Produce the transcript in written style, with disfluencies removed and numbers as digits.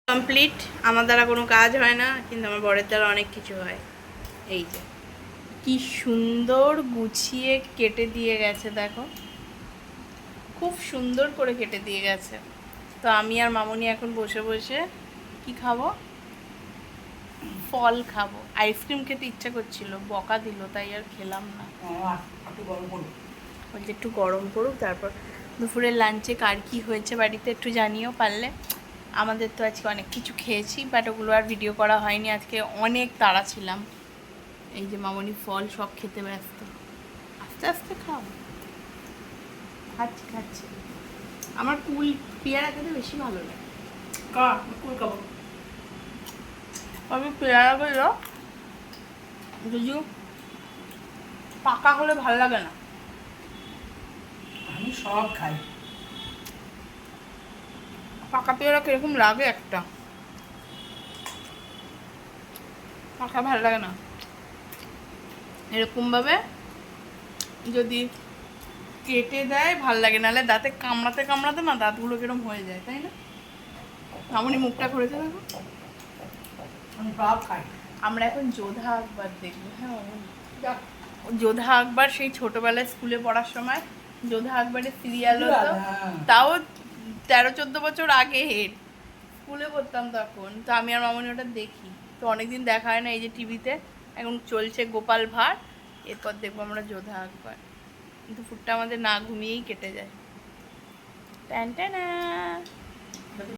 Complete. আমার দ্বারা কোনো কাজ হয় না, কিন্তু আমার বরের দ্বারা অনেক কিছু হয়। এই যে কি সুন্দর গুছিয়ে কেটে দিয়ে গেছে, দেখো খুব সুন্দর করে কেটে দিয়ে গেছে। তো আমি আর মামুনি এখন বসে বসে কি খাবো, ফল খাবো। আইসক্রিম খেতে ইচ্ছা করছিল, বকা দিল, তাই আর খেলাম না। বলছে একটু গরম করুক, তারপর দুপুরের লাঞ্চে কার কী হয়েছে বাড়িতে একটু জানিও পারলে। আমাদের তো আজকে অনেক কিছু খেয়েছি, বাট ওগুলো আর ভিডিও করা হয়নি, আজকে অনেক তাড়া ছিলাম। এই যে মামনি ফল সব খেতে ব্যস্ত। আস্তে আস্তে খাও। খাচ্ছি খাচ্ছি। আমার কুল পেয়ারা খেতে বেশি ভালো লাগে। কুল খাবো আমি পেয়ারা গুলো যদি পাকা হলে ভালো লাগে না। আমি সব খাই। পাকা পেয়ারা কিরকম লাগে একটা, পাকা ভালো লাগে না। এরকমভাবে যদি কেটে দেয় ভাল লাগে, নাহলে দাঁতে কামড়াতে কামড়াতে না দাঁতগুলো কিরম হয়ে যায়, তাই না? এমনই মুখটা করেছে দেখো। আমি সব খাই। আমরা এখন যোধা আকবর দেখবো। হ্যাঁ যোধা আকবর সেই ছোটবেলায় স্কুলে পড়ার সময় যোধা আকবরের সিরিয়াল হতো, তাও 13-14 বছর আগে হেড, স্কুলে পড়তাম তখন। তো আমি আর মামনি ওটা দেখি, তো অনেকদিন দেখা হয় না। এই যে টিভিতে এখন চলছে গোপাল ভাঁড়, এরপর দেখবো আমরা যোধা আকবর। দুপুরটা আমাদের না ঘুমিয়েই কেটে যায়। টান টানা।